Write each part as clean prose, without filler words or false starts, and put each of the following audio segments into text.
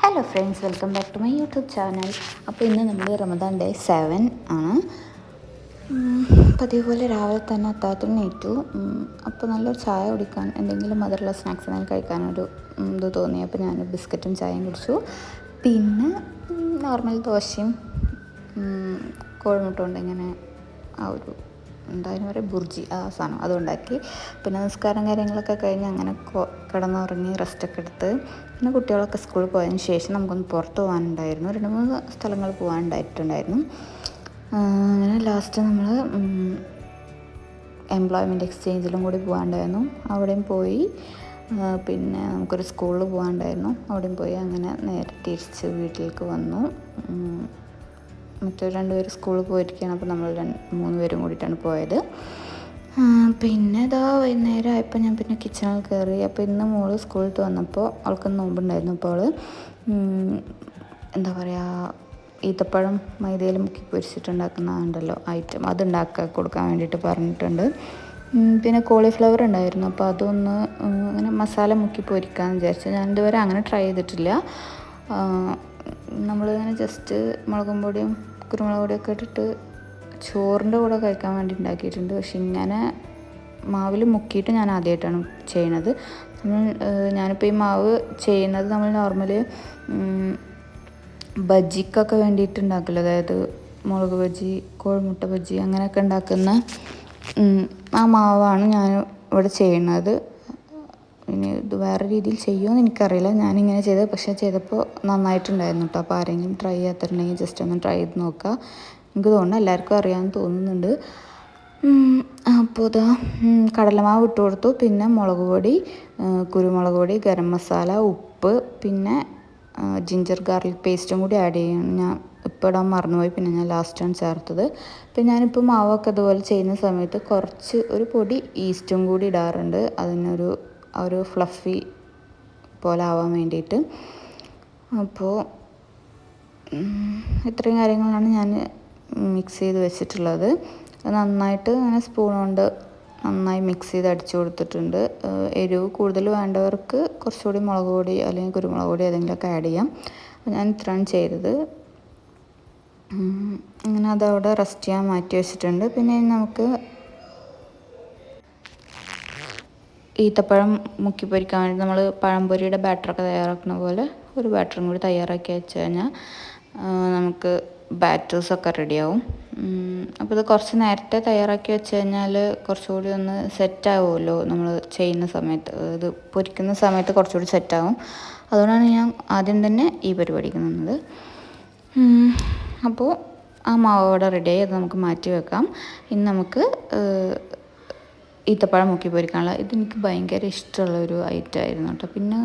Hello friends, welcome back to my YouTube channel. അപ്പോൾ ഇന്ന് നമ്മൾ റമദാൻ ഡേ 7 ആണ്. അപ്പോൾ അതേപോലെ രാവിലെ തന്നെ അത്താഴത്തിന് എണീറ്റു. അപ്പോൾ നല്ലൊരു ചായ കുടിക്കാൻ, എന്തെങ്കിലും മധുരമുള്ള സ്നാക്സ് എന്തെങ്കിലും കഴിക്കാനൊരു ഇത് തോന്നി. അപ്പോൾ ഞാൻ ബിസ്ക്കറ്റും ചായയും കുടിച്ചു. പിന്നെ നോർമൽ ദോശയും കോഴിമുട്ട കൊണ്ട് ഇങ്ങനെ ആ ഒരു എന്തായാലും പറയുക ബുർജി, ആ സാധനം അതുണ്ടാക്കി. പിന്നെ നിസ്കാരം കാര്യങ്ങളൊക്കെ കഴിഞ്ഞ് അങ്ങനെ കിടന്നുറങ്ങി റെസ്റ്റൊക്കെ എടുത്ത് പിന്നെ കുട്ടികളൊക്കെ സ്കൂളിൽ പോയതിന് ശേഷം നമുക്കൊന്ന് പുറത്ത് പോകാനുണ്ടായിരുന്നു. 2-3 സ്ഥലങ്ങൾ പോകാനുണ്ടായിട്ടുണ്ടായിരുന്നു. അങ്ങനെ ലാസ്റ്റ് നമ്മൾ എംപ്ലോയ്മെൻറ്റ് എക്സ്ചേഞ്ചിലും കൂടി പോകാനുണ്ടായിരുന്നു. അവിടെയും പോയി. പിന്നെ നമുക്കൊരു സ്കൂളിൽ പോകാനുണ്ടായിരുന്നു, അവിടെയും പോയി. അങ്ങനെ നേരെ തിരിച്ച് വീട്ടിലേക്ക് വന്നു. മറ്റൊരു 2 പേര് സ്കൂളിൽ പോയിരിക്കുകയാണ്. അപ്പോൾ നമ്മൾ 3 പേരും കൂടിയിട്ടാണ് പോയത്. പിന്നെ ഇതാ വൈകുന്നേരം ആയപ്പോൾ ഞാൻ പിന്നെ കിച്ചണിൽ കയറി. അപ്പോൾ ഇന്ന് മോള് സ്കൂളിൽ വന്നപ്പോൾ അവൾക്ക് നോമ്പുണ്ടായിരുന്നു. അപ്പോൾ അവൾ എന്താ പറയുക, ഈത്തപ്പഴം മൈദയിൽ മുക്കി പൊരിച്ചിട്ടുണ്ടാക്കുന്ന ഉണ്ടല്ലോ ഐറ്റം, അതുണ്ടാക്കാൻ കൊടുക്കാൻ വേണ്ടിയിട്ട് പറഞ്ഞിട്ടുണ്ട്. പിന്നെ കോളിഫ്ലവർ ഉണ്ടായിരുന്നു. അപ്പോൾ അതൊന്ന് അങ്ങനെ മസാല മുക്കി പൊരിക്കാമെന്ന് വിചാരിച്ചു. ഞാൻ ഇതുവരെ അങ്ങനെ ട്രൈ ചെയ്തിട്ടില്ല. നമ്മളിങ്ങനെ ജസ്റ്റ് മുളകും പൊടിയും കുരുമുളക് പൊടിയൊക്കെ ഇട്ടിട്ട് ചോറിൻ്റെ കൂടെ കഴിക്കാൻ വേണ്ടി ഉണ്ടാക്കിയിട്ടുണ്ട്. പക്ഷെ ഇങ്ങനെ മാവിൽ മുക്കിയിട്ട് ഞാൻ ആദ്യമായിട്ടാണ് ചെയ്യണത്. ഞാനിപ്പോൾ ഈ മാവ് ചെയ്യുന്നത് നമ്മൾ നോർമലി ബജ്ജിക്കൊക്കെ വേണ്ടിയിട്ട് ഉണ്ടാക്കില്ല, അതായത് മുളക് ബജ്ജി, കോഴിമുട്ട ബജ്ജി അങ്ങനെയൊക്കെ ഉണ്ടാക്കുന്ന ആ മാവാണ് ഞാൻ ഇവിടെ ചെയ്യുന്നത്. ഇനി ഇത് വേറെ രീതിയിൽ ചെയ്യുമെന്ന് എനിക്കറിയില്ല. ഞാനിങ്ങനെ ചെയ്തത്, പക്ഷേ ചെയ്തപ്പോൾ നന്നായിട്ടുണ്ടായിരുന്നു കേട്ടോ. അപ്പോൾ ആരെങ്കിലും ട്രൈ ചെയ്യാത്തിട്ടുണ്ടെങ്കിൽ ജസ്റ്റ് ഒന്ന് ട്രൈ ചെയ്ത് നോക്കുക. എനിക്ക് തോന്നുന്നു എല്ലാവർക്കും അറിയാമെന്ന് തോന്നുന്നുണ്ട്. അപ്പോൾ ഇതാ കടലമാവ് ഇട്ട് കൊടുത്തു. പിന്നെ മുളക് പൊടി, കുരുമുളക് പൊടി, ഗരം മസാല, ഉപ്പ്, പിന്നെ ജിഞ്ചർ ഗാർലിക് പേസ്റ്റും കൂടി ആഡ് ചെയ്യണം. ഞാൻ ഇപ്പോൾ ഇടാൻ മറന്നുപോയി, പിന്നെ ഞാൻ ലാസ്റ്റാണ് ചേർത്തത്. പിന്നെ ഞാനിപ്പോൾ മാവൊക്കെ ഇതുപോലെ ചെയ്യുന്ന സമയത്ത് കുറച്ച് ഒരു പൊടി ഈസ്റ്റും കൂടി ഇടാറുണ്ട്, അതിനൊരു ഒരു ഫ്ലഫി പോലെ ആവാൻ വേണ്ടിയിട്ട്. അപ്പോൾ ഇത്രയും കാര്യങ്ങളാണ് ഞാൻ മിക്സ് ചെയ്ത് വെച്ചിട്ടുള്ളത്. നന്നായിട്ട് അങ്ങനെ സ്പൂൺ കൊണ്ട് നന്നായി മിക്സ് ചെയ്ത് അടിച്ചു കൊടുത്തിട്ടുണ്ട്. എരിവ് കൂടുതൽ വേണ്ടവർക്ക് കുറച്ചുകൂടി മുളക് പൊടി അല്ലെങ്കിൽ കുരുമുളക് പൊടി ഏതെങ്കിലുമൊക്കെ ആഡ് ചെയ്യാം. അപ്പോൾ ഞാൻ ഇത്രയാണ് ചെയ്തത്. അങ്ങനെ അതവിടെ റെസ്റ്റ് ചെയ്യാൻ മാറ്റി വെച്ചിട്ടുണ്ട്. പിന്നെ നമുക്ക് ഈത്തപ്പഴം മുക്കി പൊരിക്കാൻ വേണ്ടി നമ്മൾ പഴംപൊരിയുടെ ബാറ്ററൊക്കെ തയ്യാറാക്കുന്ന പോലെ ഒരു ബാറ്ററും കൂടി തയ്യാറാക്കി വെച്ച് കഴിഞ്ഞാൽ നമുക്ക് ബാറ്റേഴ്സൊക്കെ റെഡിയാവും. അപ്പോൾ ഇത് കുറച്ച് നേരത്തെ തയ്യാറാക്കി വെച്ച് കഴിഞ്ഞാൽ കുറച്ചുകൂടി ഒന്ന് സെറ്റാവുമല്ലോ നമ്മൾ ചെയ്യുന്ന സമയത്ത്, ഇത് പൊരിക്കുന്ന സമയത്ത് കുറച്ചുകൂടി സെറ്റാവും. അതുകൊണ്ടാണ് ഞാൻ ആദ്യം തന്നെ ഈ പരിപാടിക്ക് നിന്നത്. അപ്പോൾ ആ മാവ് അവിടെ റെഡിയായി, അത് നമുക്ക് മാറ്റി വെക്കാം. ഇനി നമുക്ക് ഈത്തപ്പഴം മുക്കി പൊരിക്കാനുള്ള, ഇതെനിക്ക് ഭയങ്കര ഇഷ്ടമുള്ളൊരു ഐറ്റമായിരുന്നു കേട്ടോ. പിന്നെ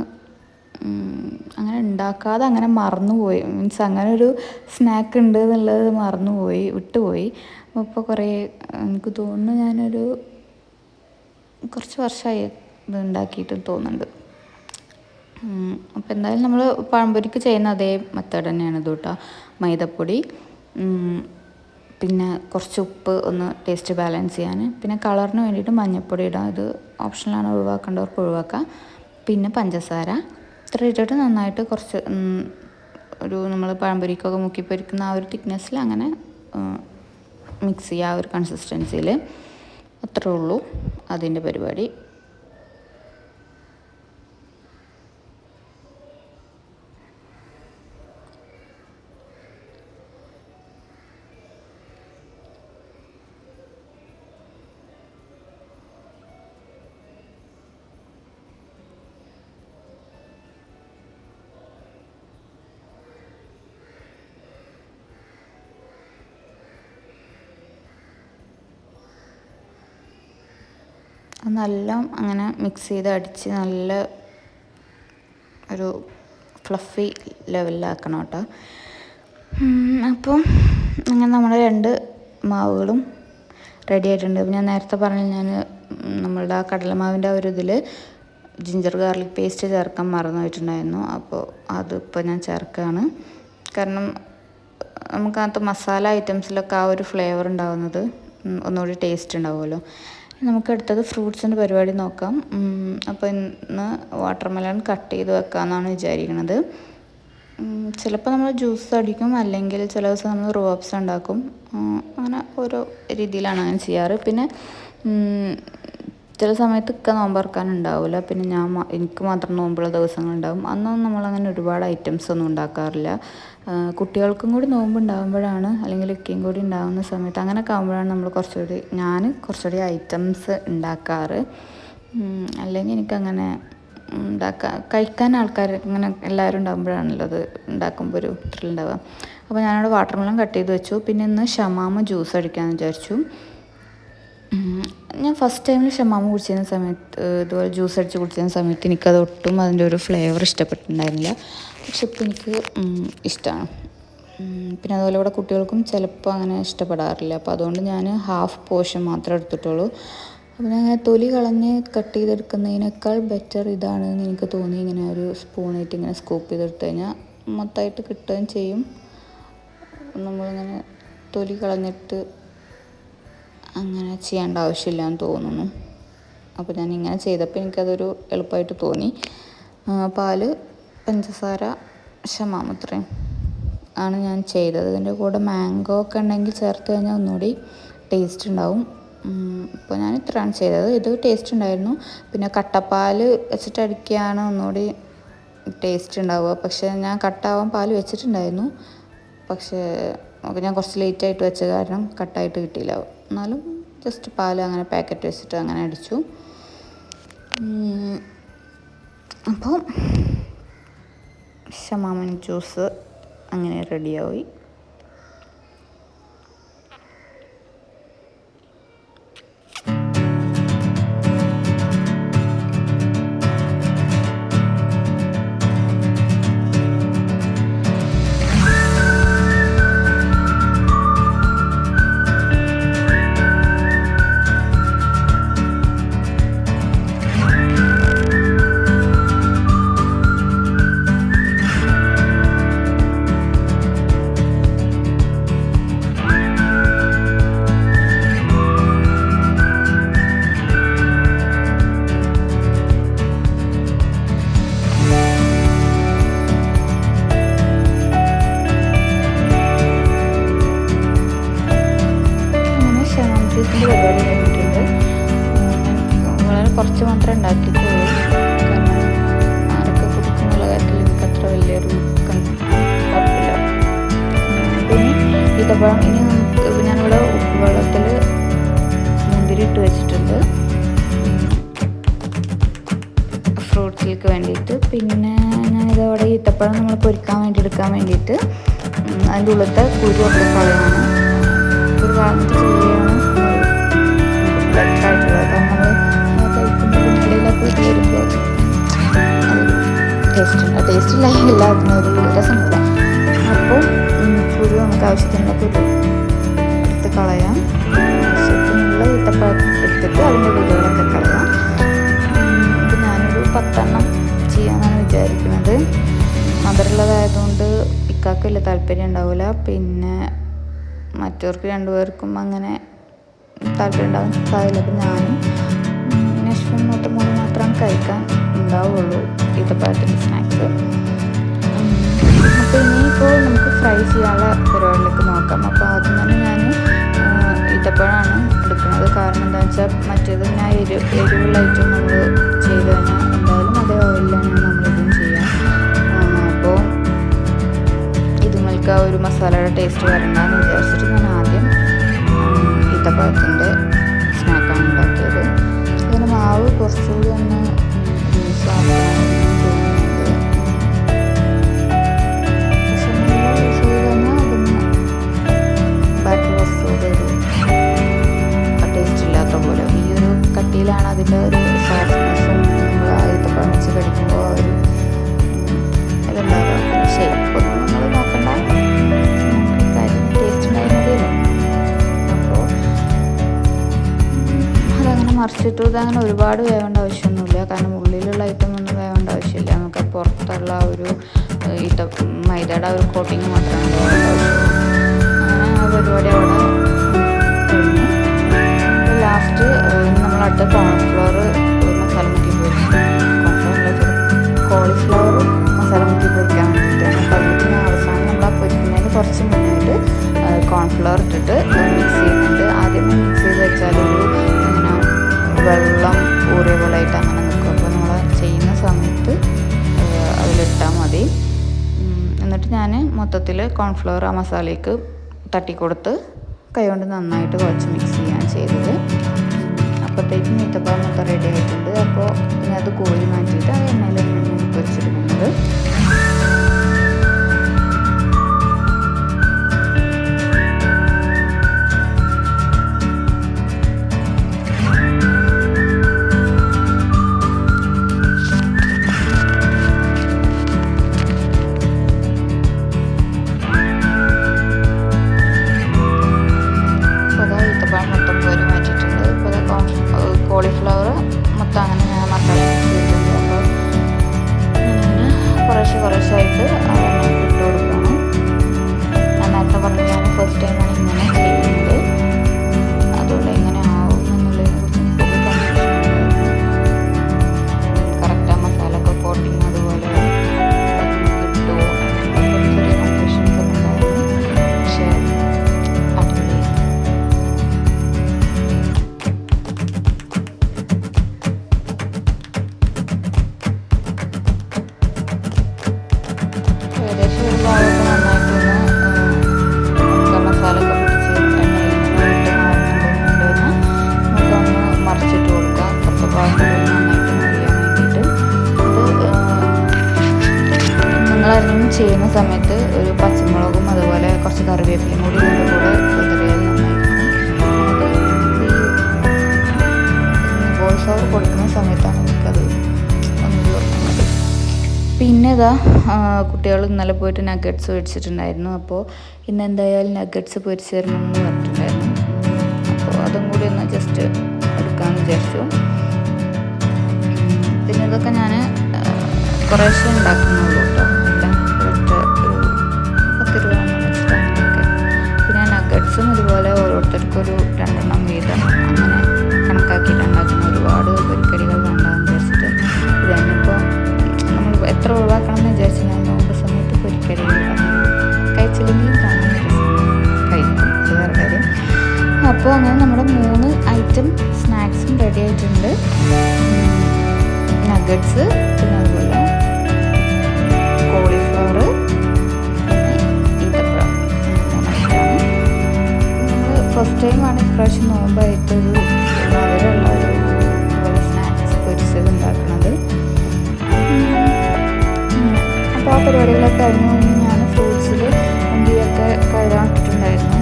അങ്ങനെ ഉണ്ടാക്കാതെ അങ്ങനെ മറന്നുപോയി, മീൻസ് അങ്ങനെ ഒരു സ്നാക്ക് ഉണ്ട് എന്നുള്ളത് മറന്നുപോയി, വിട്ടുപോയി. അപ്പോൾ കുറേ എനിക്ക് തോന്നുന്നു ഞാനൊരു കുറച്ച് വർഷമായി ഇത് ഉണ്ടാക്കിയിട്ട് തോന്നുന്നുണ്ട്. അപ്പോൾ എന്തായാലും നമ്മൾ പഴംപൊരിക്ക് ചെയ്യുന്ന അതേ മെത്തേഡ് തന്നെയാണ് ഇത് കേട്ടോ. മൈദപ്പൊടി, പിന്നെ കുറച്ച് ഉപ്പ് ഒന്ന് ടേസ്റ്റ് ബാലൻസ് ചെയ്യാൻ, പിന്നെ കളറിന് വേണ്ടിയിട്ട് മഞ്ഞൾപ്പൊടി ഇടാം, ഇത് ഓപ്ഷനിലാണ്, ഒഴിവാക്കേണ്ടവർക്ക് ഒഴിവാക്കാം. പിന്നെ പഞ്ചസാര, ഇത്ര ഇട്ടിട്ട് നന്നായിട്ട് കുറച്ച് ഒരു നമ്മൾ പഴംപൊരിക്കൊക്കെ മുക്കി പൊരിക്കുന്ന ആ ഒരു തിക്നെസ്സിൽ അങ്ങനെ മിക്സ് ചെയ്യുക, ആ ഒരു കൺസിസ്റ്റൻസിയിൽ. അത്രേ ഉള്ളൂ അതിൻ്റെ പരിപാടി. നല്ല അങ്ങനെ മിക്സ് ചെയ്ത് അടിച്ച് നല്ല ഒരു ഫ്ലഫി ലെവലിലാക്കണം കേട്ടോ. അപ്പോൾ അങ്ങനെ നമ്മുടെ 2 മാവുകളും റെഡി ആയിട്ടുണ്ട്. ഞാൻ നേരത്തെ പറഞ്ഞു, ഞാൻ നമ്മളുടെ ആ കടലമാവിൻ്റെ ആ ഒരു ഇതിൽ ജിഞ്ചർ ഗാർലിക് പേസ്റ്റ് ചേർക്കാൻ മറന്നു പോയിട്ടുണ്ടായിരുന്നു. അപ്പോൾ അതിപ്പോൾ ഞാൻ ചേർക്കുകയാണ്. കാരണം നമുക്കകത്ത് മസാല ഐറ്റംസിലൊക്കെ ആ ഒരു ഫ്ലേവർ ഉണ്ടാകുന്നത് ഒന്നുകൂടി ടേസ്റ്റ് ഉണ്ടാവുമല്ലോ. നമുക്കടുത്തത് ഫ്രൂട്ട്സിൻ്റെ പരിപാടി നോക്കാം. അപ്പോൾ ഇന്ന് വാട്ടർമെലൺ കട്ട് ചെയ്ത് വെക്കാമെന്നാണ് വിചാരിക്കുന്നത്. ചിലപ്പോൾ നമ്മൾ ജ്യൂസ് അടിക്കും, അല്ലെങ്കിൽ ചില ദിവസം നമ്മൾ റോബ്സ് ഉണ്ടാക്കും. അങ്ങനെ ഓരോ രീതിയിലാണ് അങ്ങനെ ചെയ്യാറ്. പിന്നെ ചില സമയത്ത് നോമ്പറക്കാനുണ്ടാവില്ല, പിന്നെ എനിക്ക് മാത്രം നോമ്പുള്ള ദിവസങ്ങളുണ്ടാകും. അന്നൊന്നും നമ്മളങ്ങനെ ഒരുപാട് ഐറ്റംസ് ഒന്നും ഉണ്ടാക്കാറില്ല. കുട്ടികൾക്കും കൂടി നോമ്പുണ്ടാകുമ്പോഴാണ്, അല്ലെങ്കിൽ ഇക്കയും കൂടി ഉണ്ടാകുന്ന സമയത്ത് അങ്ങനെയൊക്കെ ആകുമ്പോഴാണ് ഞാൻ കുറച്ചുകൂടി ഐറ്റംസ് ഉണ്ടാക്കാറ്. അല്ലെങ്കിൽ എനിക്കങ്ങനെ കഴിക്കാൻ ആൾക്കാർ ഇങ്ങനെ എല്ലാവരും ഉണ്ടാകുമ്പോഴാണല്ലോ അത് ഉണ്ടാക്കുമ്പോൾ ഒരു ത്രില്ലുണ്ടാവുക. അപ്പോൾ ഞാനവിടെ വാട്ടർമെലൺ കട്ട് ചെയ്ത് വെച്ചു. പിന്നെ ഇന്ന് ഷമാമ ജ്യൂസ് അടിക്കാമെന്ന് വിചാരിച്ചു. ഞാൻ ഫസ്റ്റ് ടൈമിൽ ഷമാമ കുടിച്ചിരുന്ന സമയത്ത്, ഇതുപോലെ ജ്യൂസ് അടിച്ച് കുടിച്ചിരുന്ന സമയത്ത് എനിക്കത് ഒട്ടും അതിൻ്റെ ഒരു ഫ്ലേവർ ഇഷ്ടപ്പെട്ടിട്ടുണ്ടായിരുന്നില്ല. പക്ഷെ ഇപ്പോൾ എനിക്ക് ഇഷ്ടമാണ്. പിന്നെ അതുപോലെ ഇവിടെ കുട്ടികൾക്കും ചിലപ്പോൾ അങ്ങനെ ഇഷ്ടപ്പെടാറില്ല. അപ്പോൾ അതുകൊണ്ട് ഞാൻ ഹാഫ് പോർഷൻ മാത്രമേ എടുത്തിട്ടുള്ളൂ. അപ്പോൾ ഞാൻ അങ്ങനെ തൊലി കളഞ്ഞ് കട്ട് ചെയ്തെടുക്കുന്നതിനേക്കാൾ ബെറ്റർ ഇതാണെന്ന് എനിക്ക് തോന്നി. ഇങ്ങനെ ഒരു സ്പൂണായിട്ട് ഇങ്ങനെ സ്കൂപ്പ് ചെയ്തെടുത്ത് കഴിഞ്ഞാൽ മൊത്തമായിട്ട് കിട്ടുകയും ചെയ്യും. നമ്മളിങ്ങനെ തൊലി കളഞ്ഞിട്ട് അങ്ങനെ ചെയ്യേണ്ട ആവശ്യമില്ല എന്ന് തോന്നുന്നു. അപ്പോൾ ഞാൻ ഇങ്ങനെ ചെയ്തപ്പോൾ എനിക്കതൊരു എളുപ്പമായിട്ട് തോന്നി. പാല്, പഞ്ചസാര, ഷമാമ ഇത്രയും ആണ് ഞാൻ ചെയ്തത്. ഇതിൻ്റെ കൂടെ മാംഗോ ഒക്കെ ഉണ്ടെങ്കിൽ ചേർത്ത് കഴിഞ്ഞാൽ ഒന്നുകൂടി ടേസ്റ്റ് ഉണ്ടാവും. ഇപ്പോൾ ഞാൻ ഇത്രയാണ് ചെയ്തത്. ഇത് ടേസ്റ്റ് ഉണ്ടായിരുന്നു. പിന്നെ കട്ടപ്പാൽ വെച്ചിട്ട് അടിക്കുകയാണ് ഒന്നുകൂടി ടേസ്റ്റ് ഉണ്ടാവുക. പക്ഷേ ഞാൻ കട്ടാവാൻ പാൽ വെച്ചിട്ടുണ്ടായിരുന്നു. പക്ഷേ ഞാൻ കുറച്ച് ലേറ്റായിട്ട് വെച്ച കാരണം കട്ടായിട്ട് കിട്ടിയില്ല. എന്നാലും ജസ്റ്റ് പാൽ അങ്ങനെ പാക്കറ്റ് വെച്ചിട്ട് അങ്ങനെ അടിച്ചു. അപ്പോൾ ഷമാമൻ ജ്യൂസ് അങ്ങനെ റെഡിയായി. ജ്യൂസിൻ്റെ പരിപാടി കഴിഞ്ഞിട്ടുണ്ട്. വളരെ കുറച്ച് മാത്രമേ ഉണ്ടാക്കിയിട്ടുള്ളൂ. കാരണം ആരൊക്കെ കുടിക്കുന്നുള്ള കാര്യത്തിൽ എനിക്ക് അത്ര വലിയൊരു കുഴപ്പമില്ല. പിന്നെ ഈത്തപ്പഴം ഞാനിവിടെ ഉപ്പുവെള്ളത്തിൽ മുന്തിരി ഇട്ട് വെച്ചിട്ടുണ്ട് ഫ്രൂട്ട്സിലേക്ക് വേണ്ടിയിട്ട്. പിന്നെ ഞാനിതവിടെ ഈത്തപ്പഴം നമ്മൾ പൊരിക്കാൻ വേണ്ടി എടുക്കാൻ വേണ്ടിയിട്ട് അതിൻ്റെ ഉള്ളത്തെ കുരുവൊക്കെ കളയാണ്. കുരു കളഞ്ഞിട്ട് ചെയ്യുകയാണ് ബെറ്ററായിട്ടുള്ളത്. കാരണം നമ്മൾ കഴിക്കുമ്പോൾ ഇടയിലൊക്കെ ഇത് വരുമ്പോൾ അത് ടേസ്റ്റില്ല അതിനൊരു രസം കൂടാം. അപ്പോൾ കുരു നമുക്ക് ആവശ്യത്തിനുള്ള കുരു എടുത്ത് കളയാം. ആവശ്യത്തിനുള്ള ഈത്തപ്പഴം എടുത്തിട്ട് അതിൻ്റെ കുരുകളൊക്കെ കളയാം. ഇത് ഞാനൊരു 10 ചെയ്യാനാണ് വിചാരിക്കുന്നത്. മധുരമുള്ളതായതുകൊണ്ട് ഇക്കാക്ക് വലിയ താല്പര്യം ഉണ്ടാവില്ല. പിന്നെ മറ്റവർക്ക് 2 പേർക്കും അങ്ങനെ താല്പര്യം ഉണ്ടാവാൻ സാധ്യത. അപ്പം ഞാനും നഷ്ഫും മൂന്ന് മാത്രമാണ് കഴിക്കാൻ ഉണ്ടാവുള്ളൂ ഈത്തപ്പഴത്തിൻ്റെ സ്നാക്സ്. അപ്പോൾ ഇനിയിപ്പോൾ നമുക്ക് ഫ്രൈ ചെയ്യാനുള്ള പരിപാടിയിലേക്ക് നോക്കാം. അപ്പോൾ ആദ്യം തന്നെ ഞാൻ ഈത്തപ്പഴമാണ് എടുക്കുന്നത്. കാരണം എന്താണെന്ന് വെച്ചാൽ മറ്റേത് ഞാൻ എരിവുള്ള ഐറ്റം നമ്മൾ ചെയ്ത് കഴിഞ്ഞാൽ എന്തായാലും അതേ ഓയിലാണ് നമ്മളിതും ചെയ്യാം. അപ്പോൾ ഇതുങ്ങൾക്ക് ആ ഒരു മസാലയുടെ ടേസ്റ്റ് വരണ്ടെന്ന് വിചാരിച്ചിട്ട് ഞാൻ ആദ്യം ഈത്തപ്പഴത്തിൻ്റെ സ്നാക്കാണ് ഉണ്ടാക്കിയത്. അതിന് മാവ് കുറച്ചുകൂടി ഒന്ന് ലൂസാക്കാനാണ് തോന്നുന്നത്. പക്ഷെ നല്ല ലൂസ് ചെയ്ത് കഴിഞ്ഞാൽ അതിന് ബാറ്ററി കുറച്ചുകൂടി ഒരു ടേസ്റ്റ് ഇല്ലാത്ത പോലെ. ഈ ഒരു കട്ടിയിലാണ് അതിൻ്റെ ഒരു സോഫ്റ്റ്നെസ്സും ഈത്തപ്പഴം വെച്ച് കഴിക്കുമ്പോൾ ആ ഒരു ഇതുണ്ടാകാം. ഷേപ്പൊന്നും നമ്മൾ നോക്കണ്ട, കാര്യം ടേസ്റ്റ് ഉണ്ടായാൽ മതിയല്ലോ. അപ്പോൾ അതങ്ങനെ മറിച്ചിട്ടു. ഇതങ്ങനെ ഒരുപാട് വേവേണ്ട ആവശ്യമൊന്നുമില്ല. കാരണം ഉള്ളിലുള്ള ഐറ്റം ഒന്നും വേവേണ്ട ആവശ്യമില്ല. നമുക്ക് പുറത്തുള്ള ഒരു മൈദയുടെ ഒരു കോട്ടിങ് മാത്രമാണ് വേവേണ്ട ആവശ്യമുള്ളൂ. അങ്ങനെ ആ പരിപാടി അവിടെ കഴിഞ്ഞു. ലാസ്റ്റ് നമ്മളടുത്ത കോൺഫ്ലവർ മസാല മുക്കി പൊരിക്കും. കോൺഫ്ലവർ കോളിഫ്ലവർ മസാല മുക്കി പൊരിക്കാൻ വേണ്ടിയിട്ടാണ്. കുറച്ച് മുന്നായിട്ട് കോൺഫ്ലവർ ഇട്ടിട്ട് മിക്സ് ചെയ്യുന്നുണ്ട്. ആദ്യമേ മിക്സ് ചെയ്ത് വെച്ചാൽ ഇങ്ങനെ വെള്ളം ഊറിയ പോലെ ആയിട്ട് അങ്ങനെ നിൽക്കും. അപ്പോൾ നമ്മൾ ചെയ്യുന്ന സമയത്ത് അതിലിട്ടാൽ മതി. എന്നിട്ട് ഞാൻ മൊത്തത്തിൽ കോൺഫ്ലവർ ആ മസാലയ്ക്ക് തട്ടിക്കൊടുത്ത് കൈകൊണ്ട് നന്നായിട്ട് കുറച്ച് മിക്സ് ചെയ്യാൻ ചെയ്തത്. അപ്പോഴത്തേക്കും ഈത്തപ്പഴം മൊത്തം റെഡി ആയിട്ടുണ്ട്. അപ്പോൾ ഇനി അത് കോരി മാറ്റിയിട്ട് ആ എണ്ണയിൽ പൊരിച്ചെടുക്കുന്നത്. കോളിഫ്ലവർ മൊത്തം അങ്ങനെ ഞാൻ മസാല മിക്സ് ചെയ്തിട്ടുണ്ട്. അപ്പോൾ ഇങ്ങനെ കുറേശ്ശായിട്ട് ഇട്ട് കൊടുക്കണം. ഞാൻ നേരത്തെ പറഞ്ഞു ഞാൻ ഫസ്റ്റ് ടൈമാണ് ഇങ്ങനെ ചെയ്യുന്നത്. അതുകൊണ്ട് എങ്ങനെ ആവും എന്നുള്ളതിനെ കുറിച്ച് എനിക്കൊരു കൺഫ്യൂഷൻ ഉണ്ട്. കറക്റ്റ് ആ മസാല ഒക്കെ കോട്ടിങ് അതുപോലെ കിട്ടുമോ ചെറിയ കൺഫ്യൂഷൻസ് ഒക്കെ ഉണ്ടായിരുന്നു. പക്ഷേ അടിപൊളി. ഏകദേശം ഒരു ഭാഗമൊക്കെ നന്നായിട്ടൊന്ന് മസാല ഒക്കെ പിടിച്ച് എണ്ണയിൽ നിന്ന് ഇട്ട് മാറുന്നുണ്ടെന്ന് നമുക്കൊന്ന് മറിച്ചിട്ട് കൊടുക്കാം. കുറച്ച് ഭാഗങ്ങൾ നന്നായിട്ട് മറിയാൻ വേണ്ടിയിട്ട്. ഇത് നിങ്ങളാരെങ്കിലും ചെയ്യുന്ന സമയത്ത് ഒരു പച്ചമുളകും അതുപോലെ കുറച്ച് കറിവേപ്പിലയും കൂടി ഇതിൻ്റെ കൂടെ വിതറിയാൽ നന്നായിരിക്കും. ഈ വോയിസ് ഓവർ കൊടുക്കുന്ന സമയത്താണ് എനിക്കത് ഒന്നുകൂടി ഓർക്കുന്നത്. പിന്നെ ഇതാ കുട്ടികൾ ഇന്നലെ പോയിട്ട് നഗറ്റ്സ് മേടിച്ചിട്ടുണ്ടായിരുന്നു. അപ്പോൾ ഇന്ന് എന്തായാലും നഗറ്റ്സ് പൊരിച്ച് തരണം എന്ന് പറഞ്ഞിട്ടുണ്ടായിരുന്നു. അപ്പോൾ അതും കൂടി ഒന്ന് ജസ്റ്റ് എടുക്കാമെന്ന് വിചാരിച്ചു. പിന്നെ ഇതൊക്കെ ഞാൻ കുറേശ്ശെ ഉണ്ടാക്കുന്നുള്ളൂ കേട്ടോ. എല്ലാം ഒരൊറ്റ ഒരു 10 രൂപ വെച്ചിട്ട് അങ്ങനെയൊക്കെ. പിന്നെ നഗറ്റ്സും ഇതുപോലെ ഓരോരുത്തർക്കും ഒരു 2 എണ്ണം വീതം അങ്ങനെ കണക്കാക്കിയിട്ട് ഉണ്ടാക്കുന്ന ഒരുപാട് പൊരിക്കടികൾ വേണ്ടാന്ന് വിചാരിച്ചിട്ട് ഇത് തന്നെ ഇപ്പോൾ എത്ര ഒഴിവാക്കണം എന്ന് വിചാരിച്ചു. ഞാൻ നോമ്പ് സമയത്ത് പൊരിക്കടികൾ കഴിച്ചില്ലെങ്കിലും കാണാൻ കഴിക്കും, അത് വേറെ കാര്യം. അപ്പോൾ അങ്ങനെ നമ്മുടെ 3 ഐറ്റം സ്നാക്സും റെഡി ആയിട്ടുണ്ട്. നഗറ്റ്സ്, പിന്നെ അതുപോലെ കോളിഫ്ലവർ, ഈത്തപ്പഴം, 3 ഐറ്റമാണ്. നമ്മൾ ഫസ്റ്റ് ടൈമാണ് ഇപ്രാവശ്യം നോമ്പായിട്ടൊരു മധുരമുള്ള ഒരു അതുപോലെ സ്നാക്സ് പൊരിച്ചത് ഉണ്ടാക്കുന്നത്. അപ്പോൾ ആ പരിപാടികളൊക്കെ കഴിഞ്ഞു. ഞാൻ ഫ്രൂട്ട്സിൽ മുന്തിരിയൊക്കെ കഴുകാൻ ഇട്ടിട്ടുണ്ടായിരുന്നു.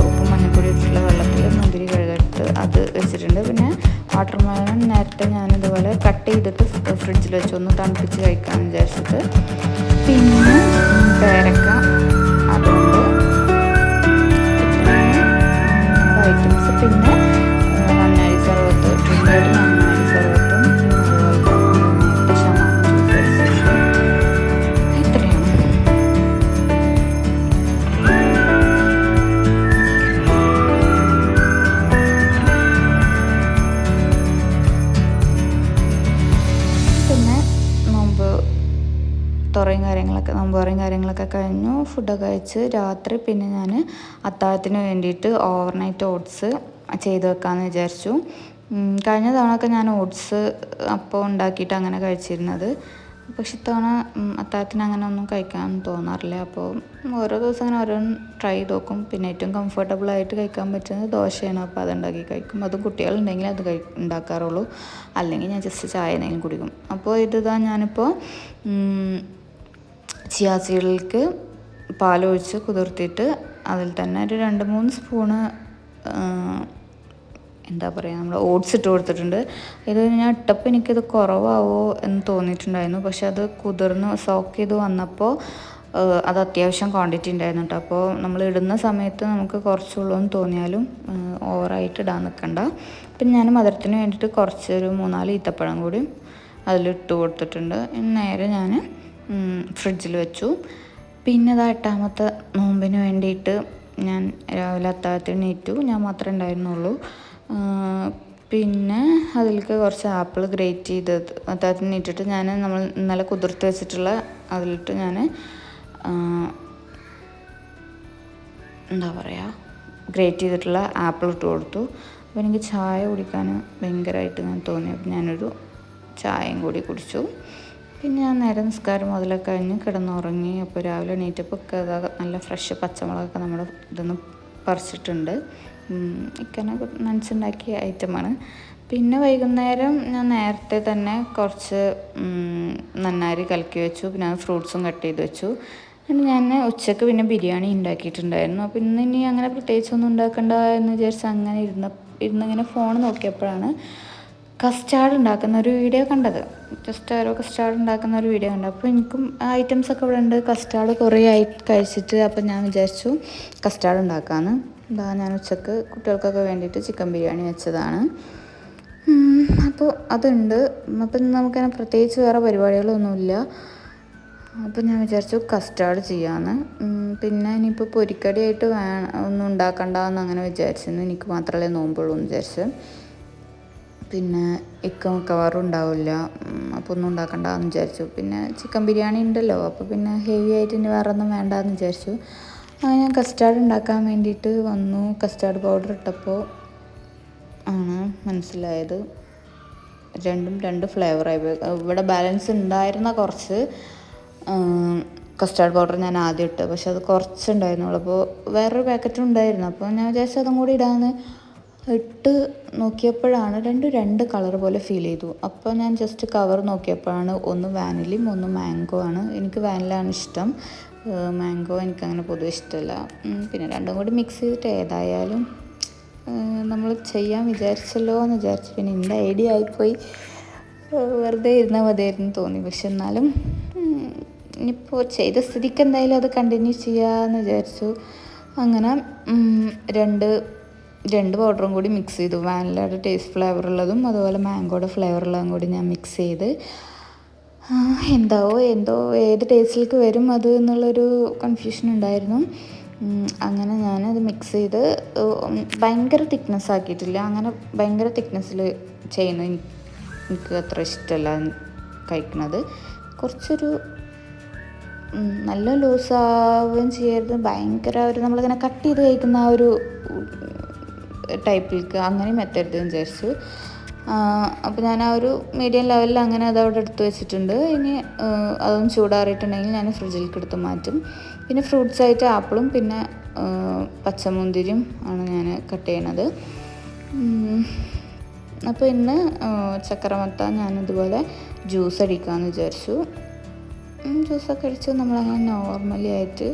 ഉപ്പും മഞ്ഞൾപ്പൊടി ഇട്ടിട്ടുള്ള വെള്ളത്തിൽ മുന്തിരി കഴുകിട്ട് അത് വെച്ചിട്ടുണ്ട്. പിന്നെ വാട്ടർ മെലൺ നേരത്തെ ഞാനിതുപോലെ കട്ട് ചെയ്തിട്ട് ഫ്രിഡ്ജിൽ വെച്ച് ഒന്ന് തണുപ്പിച്ച് കഴിക്കാമെന്ന് വിചാരിച്ചിട്ട്. പിന്നെ പേരക്ക, അതുകൊണ്ട് നമ്മുടെ ഐറ്റംസ്. പിന്നെ നന്നായി സർവത്ത് ട്രിൻഡായിട്ട് നന്നായി സർവത്തും പിന്നെ അതുപോലെ നേരത്തെ ഷമാമ ജ്യൂസ് അടിച്ചിട്ടുണ്ട്. ഇത്രയാണ്. പിന്നെ നോമ്പുറയും കാര്യങ്ങളൊക്കെ കഴിഞ്ഞു. ഫുഡൊക്കെ കഴിച്ച് രാത്രി പിന്നെ ഞാൻ അത്താഴത്തിന് വേണ്ടിയിട്ട് ഓവർനൈറ്റ് ഓട്സ് ചെയ്ത് വെക്കാമെന്ന് വിചാരിച്ചു. കഴിഞ്ഞ തവണയൊക്കെ ഞാൻ ഓട്സ് അപ്പോൾ ഉണ്ടാക്കിയിട്ട് അങ്ങനെ കഴിച്ചിരുന്നത്. പക്ഷെ ഇത്തവണ അത്താഴത്തിന് അങ്ങനെ ഒന്നും കഴിക്കാൻ തോന്നാറില്ല. അപ്പോൾ ഓരോ ദിവസം അങ്ങനെ ഓരോന്ന് ട്രൈ ചെയ്ത് നോക്കും. പിന്നെ ഏറ്റവും കംഫർട്ടബിളായിട്ട് കഴിക്കാൻ പറ്റുന്നത് ദോശയാണ്. അപ്പോൾ അതുണ്ടാക്കി കഴിക്കും. അതും കുട്ടികളുണ്ടെങ്കിൽ അത് ഉണ്ടാക്കാറുള്ളൂ. അല്ലെങ്കിൽ ഞാൻ ജസ്റ്റ് ചായ എന്തെങ്കിലും കുടിക്കും. അപ്പോൾ ഇതാ ഞാനിപ്പോൾ ചിയാ സീഡിലേക്ക് പാലൊഴിച്ച് കുതിർത്തിയിട്ട് അതിൽ തന്നെ ഒരു 2-3 സ്പൂണ് എന്താ പറയുക നമ്മൾ ഓട്സ് ഇട്ട് കൊടുത്തിട്ടുണ്ട്. ഇത് ഞാൻ ഇട്ടപ്പോൾ എനിക്കിത് കുറവാവോ എന്ന് തോന്നിയിട്ടുണ്ടായിരുന്നു. പക്ഷെ അത് കുതിർന്ന് സോക്ക് ചെയ്ത് വന്നപ്പോൾ അത് അത്യാവശ്യം ക്വാണ്ടിറ്റി ഉണ്ടായിരുന്നു കേട്ടോ. അപ്പോൾ നമ്മൾ ഇടുന്ന സമയത്ത് നമുക്ക് കുറച്ചുള്ളൂ എന്ന് തോന്നിയാലും ഓവറായിട്ട് ഇടാൻ നിൽക്കണ്ട. പിന്നെ ഞാൻ മധുരത്തിന് വേണ്ടിയിട്ട് കുറച്ചൊരു 3-4 ഈത്തപ്പഴം കൂടി അതിലിട്ട് കൊടുത്തിട്ടുണ്ട്. നേരെ ഞാൻ ഫ്രിഡ്ജിൽ വെച്ചു. പിന്നെ അത് 8ാമത്തെ നോമ്പിന് വേണ്ടിയിട്ട് ഞാൻ രാവിലെ അത്താഴത്തിന് നീറ്റു. ഞാൻ മാത്രമേ ഉണ്ടായിരുന്നുള്ളൂ. പിന്നെ അതിലേക്ക് കുറച്ച് ആപ്പിൾ ഗ്രേറ്റ് ചെയ്തത് അത്താഴത്തിന് ഇട്ടിട്ട് നമ്മൾ ഇന്നലെ കുതിർത്ത് വെച്ചിട്ടുള്ള അതിലിട്ട് ഞാൻ എന്താ പറയുക, ഗ്രേറ്റ് ചെയ്തിട്ടുള്ള ആപ്പിൾ ഇട്ട് കൊടുത്തു. അപ്പോൾ എനിക്ക് ചായ കുടിക്കാൻ ഭയങ്കരമായിട്ട് ഞാൻ തോന്നി. അപ്പോൾ ഞാനൊരു ചായയും കൂടി കുടിച്ചു. പിന്നെ ഞാൻ നേരെ നിസ്കാരം മുതലൊക്കെ കഴിഞ്ഞ് കിടന്നുറങ്ങി. അപ്പോൾ രാവിലെ എണീറ്റപ്പോൾ നല്ല ഫ്രഷ് പച്ചമുളകൊക്കെ നമ്മുടെ ഇതൊന്ന് പറിച്ചിട്ടുണ്ട്. ഇക്കനെ നനച്ചുണ്ടാക്കിയ ഐറ്റമാണ്. പിന്നെ വൈകുന്നേരം ഞാൻ നേരത്തെ തന്നെ കുറച്ച് നന്നാരി കലക്കി വെച്ചു. പിന്നെ ഫ്രൂട്ട്സും കട്ട് ചെയ്ത് വെച്ചു. പിന്നെ ഞാൻ ഉച്ചയ്ക്ക് പിന്നെ ബിരിയാണി ഉണ്ടാക്കിയിട്ടുണ്ടായിരുന്നു. അപ്പോൾ ഇനി അങ്ങനെ പ്രത്യേകിച്ചൊന്നും ഉണ്ടാക്കണ്ട എന്ന് വിചാരിച്ച് അങ്ങനെ ഇരുന്നിങ്ങനെ ഫോൺ നോക്കിയപ്പോഴാണ് കസ്റ്റാർഡ് ഉണ്ടാക്കുന്ന ഒരു വീഡിയോ കണ്ടത്. ജസ്റ്റ് ഓരോ കസ്റ്റാർഡ് ഉണ്ടാക്കുന്ന ഒരു വീഡിയോ കണ്ടത്. അപ്പോൾ എനിക്കും ഐറ്റംസൊക്കെ ഇവിടെ ഉണ്ട്. കസ്റ്റാർഡ് കുറേ ആയി കഴിച്ചിട്ട്. അപ്പോൾ ഞാൻ വിചാരിച്ചു കസ്റ്റാർഡ് ഉണ്ടാക്കാമെന്ന്. ഞാൻ ഉച്ചക്ക് കുട്ടികൾക്കൊക്കെ വേണ്ടിയിട്ട് ചിക്കൻ ബിരിയാണി വെച്ചതാണ്. അപ്പോൾ അതുണ്ട്. അപ്പം നമുക്കതിനെ പ്രത്യേകിച്ച് വേറെ പരിപാടികളൊന്നുമില്ല. അപ്പോൾ ഞാൻ വിചാരിച്ചു കസ്റ്റാർഡ് ചെയ്യാമെന്ന്. പിന്നെ ഇനിയിപ്പോൾ പൊരിക്കടിയായിട്ട് ഒന്നും ഉണ്ടാക്കണ്ടെന്ന് അങ്ങനെ വിചാരിച്ചിരുന്നു. എനിക്ക് മാത്രമല്ലേ നോമ്പുള്ളൂ എന്ന് വിചാരിച്ച്. പിന്നെ മിക്കവാറും ഉണ്ടാവില്ല, അപ്പോൾ ഒന്നും ഉണ്ടാക്കണ്ടെന്ന് വിചാരിച്ചു. പിന്നെ ചിക്കൻ ബിരിയാണി ഉണ്ടല്ലോ, അപ്പോൾ പിന്നെ ഹെവി ആയിട്ട് ഇനി വേറെ ഒന്നും വേണ്ടെന്ന് വിചാരിച്ചു. അങ്ങനെ ഞാൻ കസ്റ്റാർഡ് ഉണ്ടാക്കാൻ വേണ്ടിയിട്ട് വന്നു. കസ്റ്റാർഡ് പൗഡർ ഇട്ടപ്പോൾ ആണ് മനസ്സിലായത് രണ്ടും രണ്ട് ഫ്ലേവറായി പോയി. ഇവിടെ ബാലൻസ് ഉണ്ടായിരുന്ന കുറച്ച് കസ്റ്റാർഡ് പൗഡർ ഞാൻ ആദ്യം ഇട്ട്, പക്ഷെ അത് കുറച്ചുണ്ടായിരുന്നുള്ളൂ. അപ്പോൾ വേറൊരു പാക്കറ്റും ഉണ്ടായിരുന്നു. അപ്പോൾ ഞാൻ വിചാരിച്ചു അതും കൂടി ഇടാമെന്ന് ഇട്ട് നോക്കിയപ്പോഴാണ് രണ്ട് കളർ പോലെ ഫീൽ ചെയ്തു. അപ്പോൾ ഞാൻ ജസ്റ്റ് കവർ നോക്കിയപ്പോഴാണ് ഒന്ന് വാനിലയും ഒന്ന് മാംഗോ ആണ്. എനിക്ക് വാനിലാണ് ഇഷ്ടം, മാംഗോ എനിക്കങ്ങനെ പൊതുവെ ഇഷ്ടമല്ല. പിന്നെ രണ്ടും കൂടി മിക്സ് ചെയ്തിട്ട് ഏതായാലും നമ്മൾ ചെയ്യാൻ വിചാരിച്ചല്ലോ എന്ന് വിചാരിച്ചു. പിന്നെ എൻ്റെ ഐഡിയ ആയിപ്പോയി, വെറുതെ ഇരുന്നാൽ മതിയായിരുന്നു തോന്നി. പക്ഷെ എന്നാലും ഇനിയിപ്പോൾ ചെയ്ത സ്ഥിതിക്ക് എന്തായാലും അത് കണ്ടിന്യൂ ചെയ്യാമെന്ന് വിചാരിച്ചു. അങ്ങനെ രണ്ട് പൗഡറും കൂടി മിക്സ് ചെയ്തു. വാനിലയുടെ ടേസ്റ്റ് ഫ്ലേവറുള്ളതും അതുപോലെ മാംഗോയുടെ ഫ്ലേവറുള്ളതും കൂടി ഞാൻ മിക്സ് ചെയ്ത് എന്തോ ഏത് ടേസ്റ്റിലേക്ക് വരും അത് എന്നുള്ളൊരു കൺഫ്യൂഷൻ ഉണ്ടായിരുന്നു. അങ്ങനെ ഞാനത് മിക്സ് ചെയ്ത് ഭയങ്കര തിക്നെസ് ആക്കിയിട്ടില്ല. അങ്ങനെ ഭയങ്കര തിക്നെസ്സിൽ ചെയ്യുന്നത് എനിക്ക് അത്ര ഇഷ്ടമല്ല കഴിക്കുന്നത്. കുറച്ചൊരു നല്ല ലൂസാവുകയും ചെയ്യരുത്, ഭയങ്കര ഒരു നമ്മളിങ്ങനെ കട്ട് ചെയ്ത് കഴിക്കുന്ന ആ ഒരു ടൈപ്പിലേക്ക് അങ്ങനെയും എത്തരുതെന്ന് വിചാരിച്ചു. അപ്പോൾ ഞാൻ ആ ഒരു മീഡിയം ലെവലിൽ അങ്ങനെ അതവിടെ എടുത്ത് വെച്ചിട്ടുണ്ട്. ഇനി അതൊന്ന് ചൂടാറിയിട്ടുണ്ടെങ്കിൽ ഞാൻ ഫ്രിഡ്ജിലേക്ക് എടുത്ത് മാറ്റും. പിന്നെ ഫ്രൂട്ട്സ് ആയിട്ട് ആപ്പിളും പിന്നെ പച്ചമുന്തിരിയും ആണ് ഞാൻ കട്ട് ചെയ്യണത്. അപ്പോൾ ഇന്ന് ചക്കരമത്ത ഞാനിതുപോലെ ജ്യൂസ് അടിക്കാമെന്ന് വിചാരിച്ചു. ജ്യൂസൊക്കെ അടിച്ച് നമ്മളങ്ങനെ നോർമലി ആയിട്ട്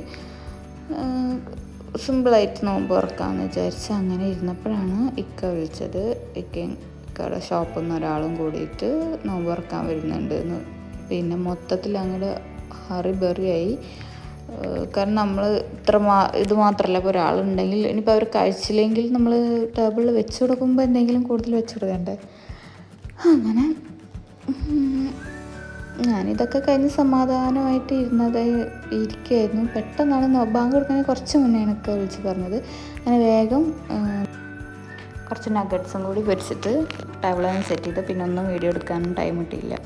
സിമ്പിളായിട്ട് നോമ്പ് തുറക്കാമെന്ന് വിചാരിച്ച് അങ്ങനെ ഇരുന്നപ്പോഴാണ് ഇക്ക വിളിച്ചത്. ഇക്കയുടെ ഷോപ്പിൽ നിന്ന് ഒരാളും കൂടിയിട്ട് നോമ്പ് തുറക്കാൻ വരുന്നുണ്ട് എന്ന്. പിന്നെ മൊത്തത്തിൽ അങ്ങോട്ട് ഹറിബറിയായി. കാരണം നമ്മൾ ഇത് മാത്രമല്ല, ഇപ്പോൾ ഒരാളുണ്ടെങ്കിൽ ഇനിയിപ്പോൾ അവർ കഴിച്ചില്ലെങ്കിൽ നമ്മൾ ടേബിളിൽ വെച്ച് കൊടുക്കുമ്പോൾ എന്തെങ്കിലും കൂടുതൽ വെച്ച് കൊടുക്കണ്ടേ. അങ്ങനെ ഞാനിതൊക്കെ കഴിഞ്ഞ് സമാധാനമായിട്ട് ഇരിക്കുകയായിരുന്നു. പെട്ടെന്നാണ് ബാങ്ക് കൊടുക്കാൻ കുറച്ച് മുന്നേ എനിക്ക് വിളിച്ച് പറഞ്ഞത്. അങ്ങനെ വേഗം കുറച്ച് നഗറ്റ്സും കൂടി പൊരിച്ചിട്ട് ടേബിളിൽ സെറ്റ് ചെയ്ത് പിന്നെ ഒന്നും വീഡിയോ എടുക്കാനും ടൈം കിട്ടിയില്ല.